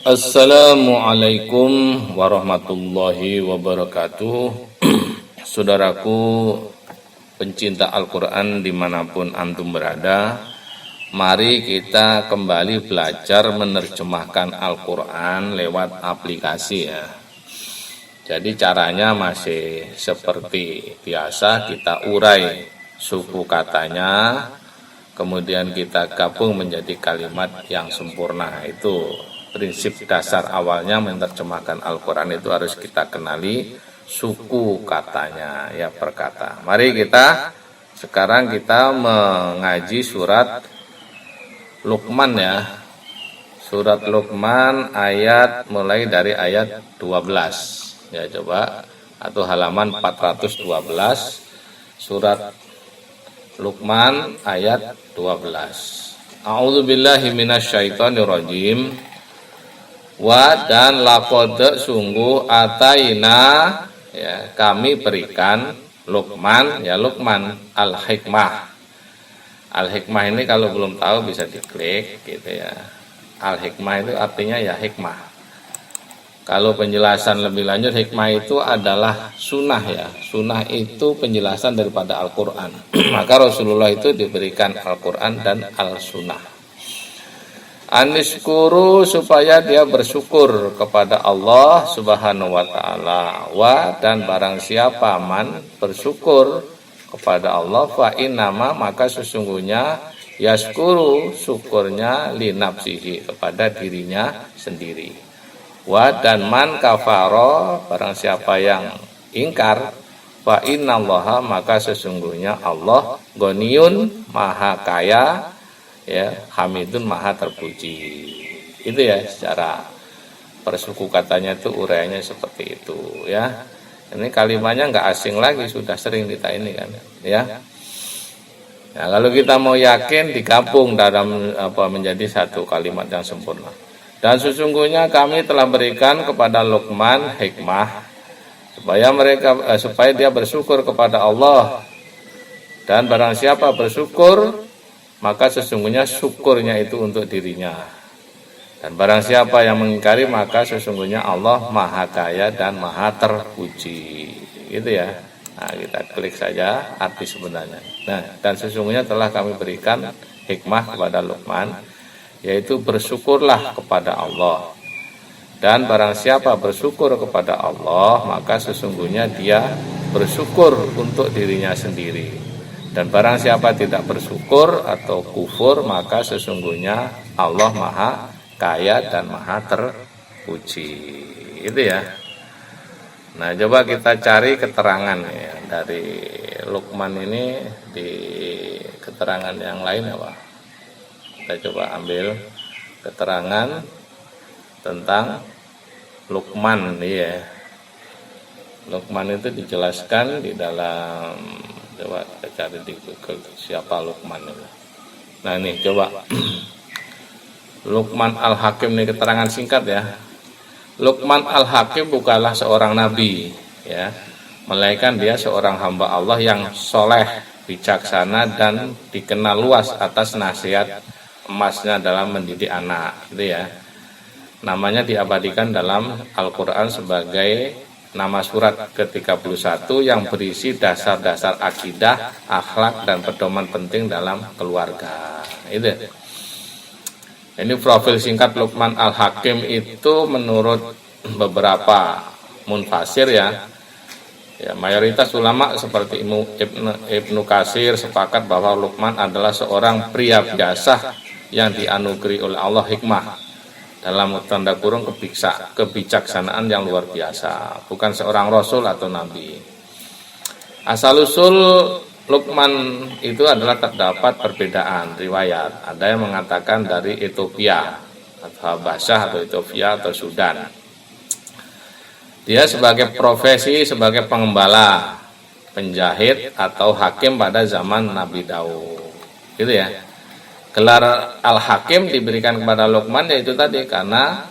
Assalamualaikum warahmatullahi wabarakatuh. Saudaraku pencinta Al-Quran dimanapun antum berada, mari kita kembali belajar menerjemahkan Al-Quran lewat aplikasi ya. Jadi caranya masih seperti biasa, kita urai suku katanya, kemudian kita gabung menjadi kalimat yang sempurna. Itu prinsip dasar awalnya menerjemahkan Al-Quran, itu harus kita kenali suku katanya ya, per kata. Mari sekarang kita mengaji surat Luqman ya. Surat Luqman mulai dari ayat 12 ya, coba, atau halaman 412 surat Luqman ayat 12. A'udzubillahi minasyaitonirrajim. Wa dan laqad sungguh ataina ya, kami berikan Luqman ya, Luqman al-hikmah. Al-hikmah ini kalau belum tahu bisa diklik gitu ya. Al-hikmah itu artinya ya hikmah. Kalau penjelasan lebih lanjut, hikmah itu adalah sunnah ya. Sunnah itu penjelasan daripada Al-Quran. Maka Rasulullah itu diberikan Al-Quran dan Al-Sunnah. Aniskuru, supaya dia bersyukur kepada Allah subhanahu wa ta'ala. Wa dan barang siapa man bersyukur kepada Allah, fa innama maka sesungguhnya yaskuru, syukurnya li nafsihi, kepada dirinya sendiri. Wa dan man kafaro, barang siapa yang ingkar, fa innallaha maka sesungguhnya Allah ghaniyun, maha kaya ya, hamidun, maha terpuji. Itu ya secara persuku katanya itu uraiannya seperti itu ya. Ini kalimatnya nggak asing lagi, sudah sering kita ini kan ya. Nah, kalau kita mau yakin digabung dalam menjadi satu kalimat yang sempurna. Dan sesungguhnya kami telah berikan kepada Luqman hikmah supaya dia bersyukur kepada Allah. Dan barang siapa bersyukur, maka sesungguhnya syukurnya itu untuk dirinya. Dan barang siapa yang mengingkari, maka sesungguhnya Allah maha kaya dan maha terpuji. Gitu ya. Nah, kita klik saja arti sebenarnya. Nah, dan sesungguhnya telah kami berikan hikmah kepada Luqman, yaitu bersyukurlah kepada Allah. Dan barang siapa bersyukur kepada Allah, maka sesungguhnya dia bersyukur untuk dirinya sendiri. Dan barang siapa tidak bersyukur atau kufur, maka sesungguhnya Allah maha kaya dan maha terpuji. Itu ya. Nah, coba kita cari keterangan ya dari Luqman ini di keterangan yang lain ya Pak. Kita coba ambil keterangan tentang Luqman ya. Luqman itu dijelaskan di dalam, coba kita cari di Google siapa Luqman itu. Nah ini coba Luqman al-Hakim, ini keterangan singkat ya. Luqman al-Hakim bukanlah seorang nabi ya, melainkan dia seorang hamba Allah yang soleh, bijaksana, dan dikenal luas atas nasihat emasnya dalam mendidik anak gitu ya. Namanya diabadikan dalam Al-Quran sebagai nama surat ke-31 yang berisi dasar-dasar akidah, akhlak, dan pedoman penting dalam keluarga. Itu. Ini profil singkat Luqman al-Hakim itu menurut beberapa munfasir ya. Ya, mayoritas ulama seperti Ibnu Katsir sepakat bahwa Luqman adalah seorang pria biasa yang dianugerahi oleh Allah hikmah, dalam tanda kurung kebijaksanaan yang luar biasa, bukan seorang rasul atau nabi. Asal-usul Luqman itu adalah terdapat perbedaan riwayat. Ada yang mengatakan dari Ethiopia atau Habasyah atau Ethiopia atau Sudan. Dia sebagai profesi sebagai pengembala, penjahit atau hakim pada zaman Nabi Daud. Gitu ya. Gelar Al-Hakim diberikan kepada Luqman yaitu tadi karena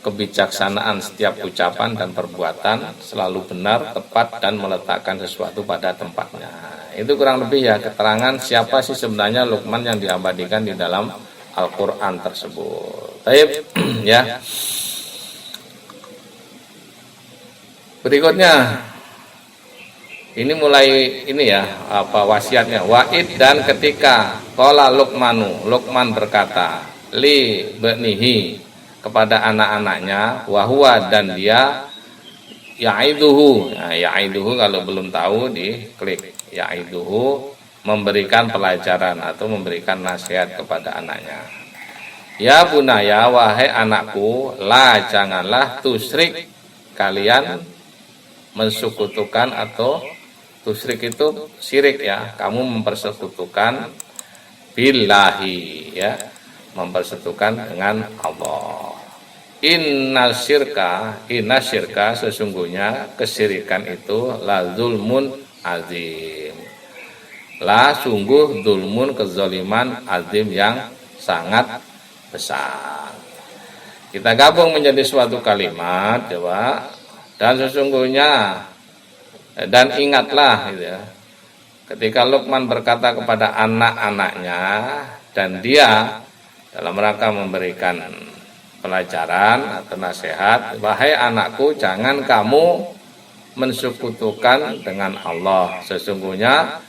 kebijaksanaan setiap ucapan dan perbuatan selalu benar, tepat, dan meletakkan sesuatu pada tempatnya. Itu kurang lebih ya keterangan siapa sih sebenarnya Luqman yang diabadikan di dalam Al-Quran tersebut. Baik ya. Berikutnya ini mulai ini ya apa wasiatnya. Wa'id dan ketika qala Luqman berkata li banihi kepada anak-anaknya, wahwa dan dia ya'iduhu. Nah, ya'iduhu kalau belum tahu diklik ya'iduhu, memberikan pelajaran atau memberikan nasihat kepada anaknya. Ya bunaya, wahai anakku, la janganlah tusrik, kalian mensekutukan, atau tusrik itu syirik ya, kamu mempersekutukan billahi ya, mempersekutukan dengan Allah. Inna syirka sesungguhnya kesyirikan itu la zulmun azim. La sungguh zulmun kezaliman azim yang sangat besar. Kita gabung menjadi suatu kalimat coba. Dan sesungguhnya dan ingatlah gitu ya, ketika Luqman berkata kepada anak-anaknya dan dia dalam rangka memberikan pelajaran atau nasihat, wahai anakku, jangan kamu mensekutukan dengan Allah. Sesungguhnya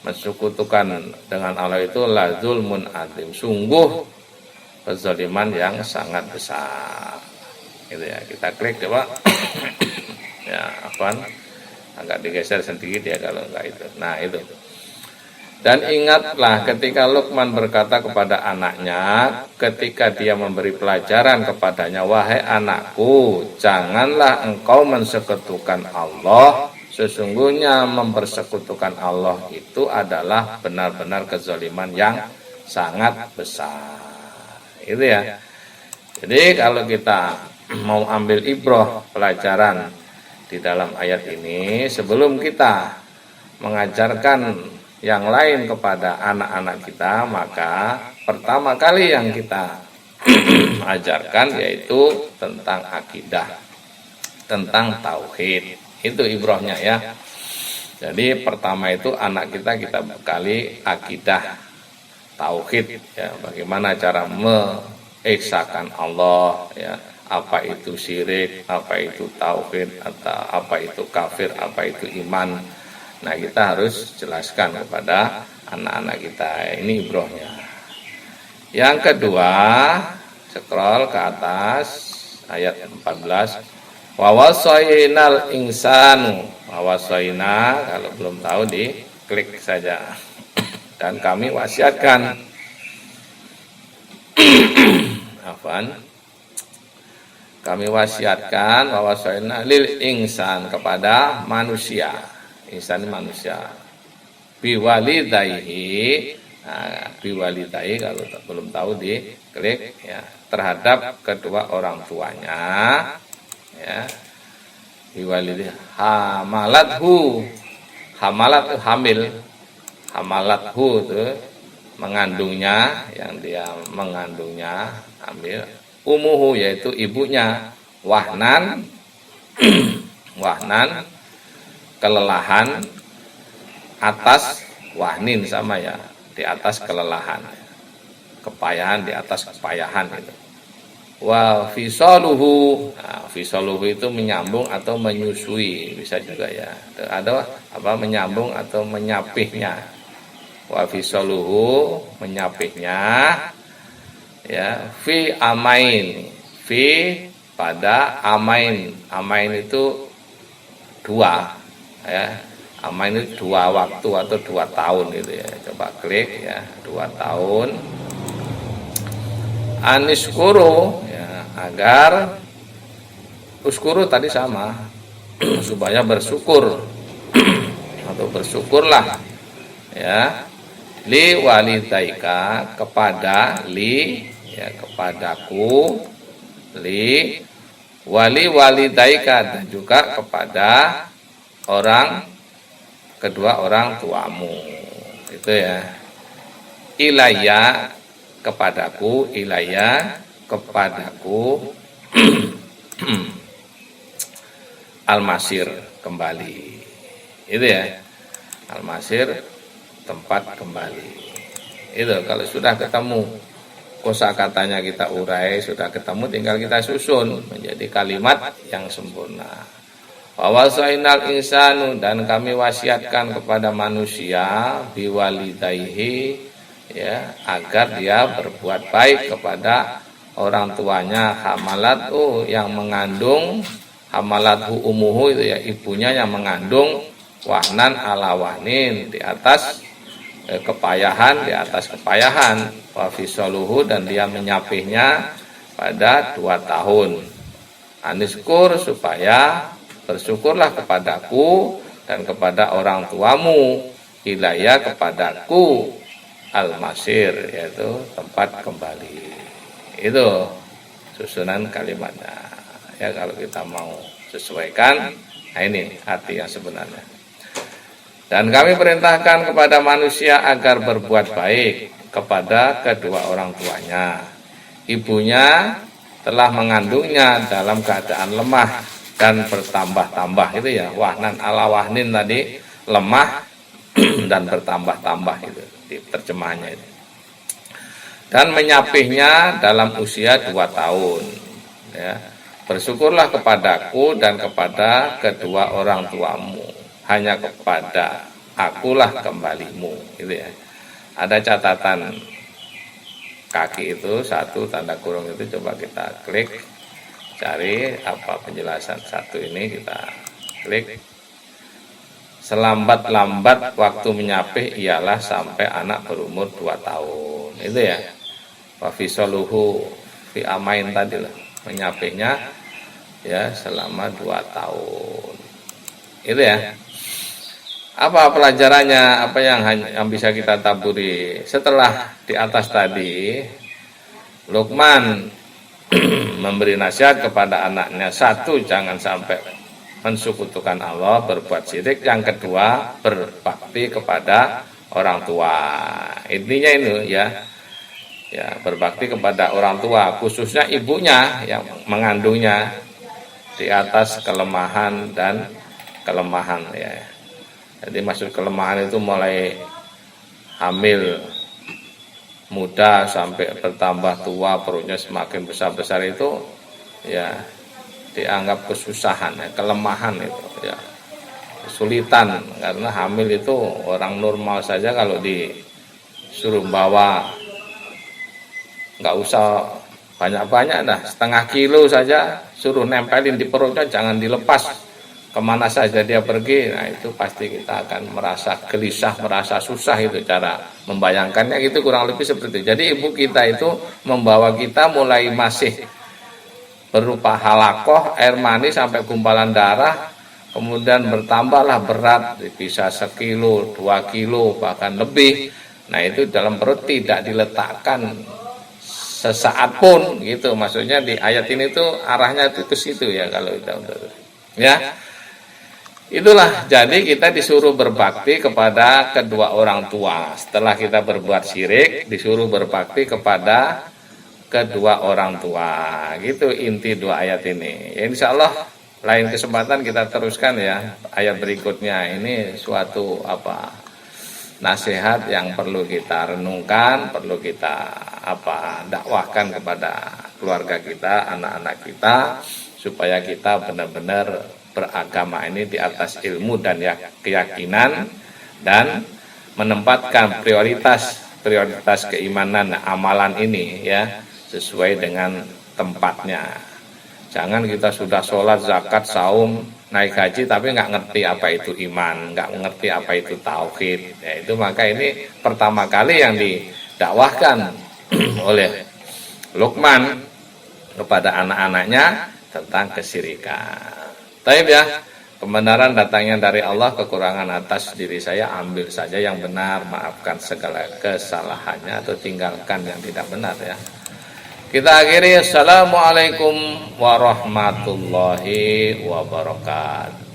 mensekutukan dengan Allah itu la zulmun azim, sungguh kezaliman yang sangat besar. Gitu ya, kita klik coba. Ya, apaan? Agak digeser sedikit ya kalau enggak itu. Nah, itu. Dan ingatlah ketika Luqman berkata kepada anaknya ketika dia memberi pelajaran kepadanya, wahai anakku, janganlah engkau mensekutukan Allah. Sesungguhnya mempersekutukan Allah itu adalah benar-benar kezaliman yang sangat besar. Itu ya. Jadi kalau kita mau ambil ibrah pelajaran di dalam ayat ini, sebelum kita mengajarkan yang lain kepada anak-anak kita, maka pertama kali yang kita ajarkan yaitu tentang akidah, tentang tauhid. Itu ibrahnya ya. Jadi pertama itu anak kita bekali akidah, tauhid ya, bagaimana cara mengesahkan Allah ya, apa itu syirik, apa itu tauhid, atau apa itu kafir, apa itu iman. Nah, kita harus jelaskan kepada anak-anak kita. Ini ibrahnya. Yang kedua, scroll ke atas ayat 14. Wa wasainal insanu. Wa wasaina, kalau belum tahu diklik saja. Dan kami wasiatkan apaan? Kami wasiatkan wawasaina lil insan kepada manusia. Insan manusia. Biwalidayhi. Nah, biwalidayhi kalau belum tahu diklik ya, terhadap kedua orang tuanya ya. Biwalidayhi hamalathu. Hamalat itu hamil. Hamalathu itu mengandungnya, yang dia mengandungnya hamil. Umuhu yaitu ibunya, wahnan wahnan kelelahan, atas wahnin sama ya, di atas kelelahan, kepayahan di atas kepayahan itu. Wa fisaluhu, nah, fisaluhu itu menyambung atau menyusui, bisa juga ya, ada apa menyambung atau menyapihnya. Wa fisaluhu menyapihnya ya, fi amain, fi pada amain. Amain itu dua ya, amain itu 2 waktu atau 2 tahun gitu ya. Coba klik ya, 2 tahun. Aniskuru ya, agar uskuru tadi sama supaya bersyukur atau bersyukurlah ya, li walidaika kepada li ya, kepadaku, li wali walidaika dan juga kepada kedua orang tuamu. Itu ya. Ilayya kepadaku, ilayya kepadaku al-masir kembali. Itu ya. Al-masir tempat kembali. Itu kalau sudah ketemu kosakatanya kita urai, sudah ketemu tinggal kita susun menjadi kalimat yang sempurna. Wawasainal insanu, dan kami wasiatkan kepada manusia biwalidayhi, ya, agar dia berbuat baik kepada orang tuanya. Hamalat yang mengandung, hamalat umuhu itu ya ibunya yang mengandung, wahnan ala wahnin, di atas kepayahan, di atas kepayahan, wafisaluhu, dan dia menyapihnya pada 2 tahun. Aniskur, supaya bersyukurlah kepadaku dan kepada orang tuamu, ilaya, kepadaku, al-masir, yaitu tempat kembali. Itu susunan kalimatnya. Ya, kalau kita mau sesuaikan, nah ini arti yang sebenarnya. Dan kami perintahkan kepada manusia agar berbuat baik kepada kedua orang tuanya. Ibunya telah mengandungnya dalam keadaan lemah dan bertambah-tambah, itu ya, wahnan ala wahnin tadi, lemah dan bertambah-tambah, itu di terjemahannya itu. Dan menyapihnya dalam usia 2 tahun, ya. Bersyukurlah kepadaku dan kepada kedua orang tuamu, hanya kepada akulah kembalimu, gitu ya. Ada catatan kaki itu, 1 tanda kurung itu, coba kita klik, cari apa penjelasan 1 ini, kita klik. Selambat-lambat waktu menyapih ialah sampai anak berumur 2 tahun, itu ya. Wafisaluhu fi amain tadi lah, menyapihnya ya selama 2 tahun, itu ya. Apa pelajarannya, apa yang bisa kita taburi setelah di atas tadi? Luqman memberi nasihat kepada anaknya, 1, jangan sampai mensekutukan Allah, berbuat syirik. Yang kedua, berbakti kepada orang tua. Intinya ini ya, berbakti kepada orang tua, khususnya ibunya yang mengandungnya, di atas kelemahan dan kelemahan, ya. Jadi maksud kelemahan itu mulai hamil muda sampai bertambah tua, perutnya semakin besar-besar, itu ya dianggap kesusahan, ya, kelemahan itu, ya, kesulitan. Karena hamil itu orang normal saja kalau disuruh bawa, nggak usah banyak-banyak dah, setengah kilo saja suruh nempelin di perutnya, jangan dilepas kemana saja dia pergi. Nah itu pasti kita akan merasa gelisah, merasa susah, itu cara membayangkannya, gitu kurang lebih seperti itu. Jadi ibu kita itu membawa kita mulai masih berupa halakoh, air mani sampai gumpalan darah, kemudian bertambahlah berat, bisa 1 kilo, 2 kilo, bahkan lebih. Nah itu dalam perut tidak diletakkan sesaat pun, gitu. Maksudnya di ayat ini tuh arahnya itu ke situ ya, kalau kita ya. Itulah, jadi kita disuruh berbakti kepada kedua orang tua. Setelah kita berbuat syirik, disuruh berbakti kepada kedua orang tua. Gitu inti 2 ayat ini. Ya, insya Allah lain kesempatan kita teruskan ya ayat berikutnya. Ini suatu nasihat yang perlu kita renungkan, perlu kita dakwahkan kepada keluarga kita, anak-anak kita, supaya kita benar-benar beragama ini di atas ilmu dan keyakinan, dan menempatkan prioritas keimanan, amalan ini ya sesuai dengan tempatnya. Jangan kita sudah sholat, zakat, saum, naik haji tapi nggak ngerti apa itu iman, nggak ngerti apa itu tauhid. Ya, itu maka ini pertama kali yang didakwahkan oleh Luqman kepada anak-anaknya tentang kesyirikan. Taib ya, kebenaran datangnya dari Allah, kekurangan atas diri saya ambil saja yang benar, maafkan segala kesalahannya atau tinggalkan yang tidak benar ya. Kita akhiri, assalamualaikum warahmatullahi wabarakatuh.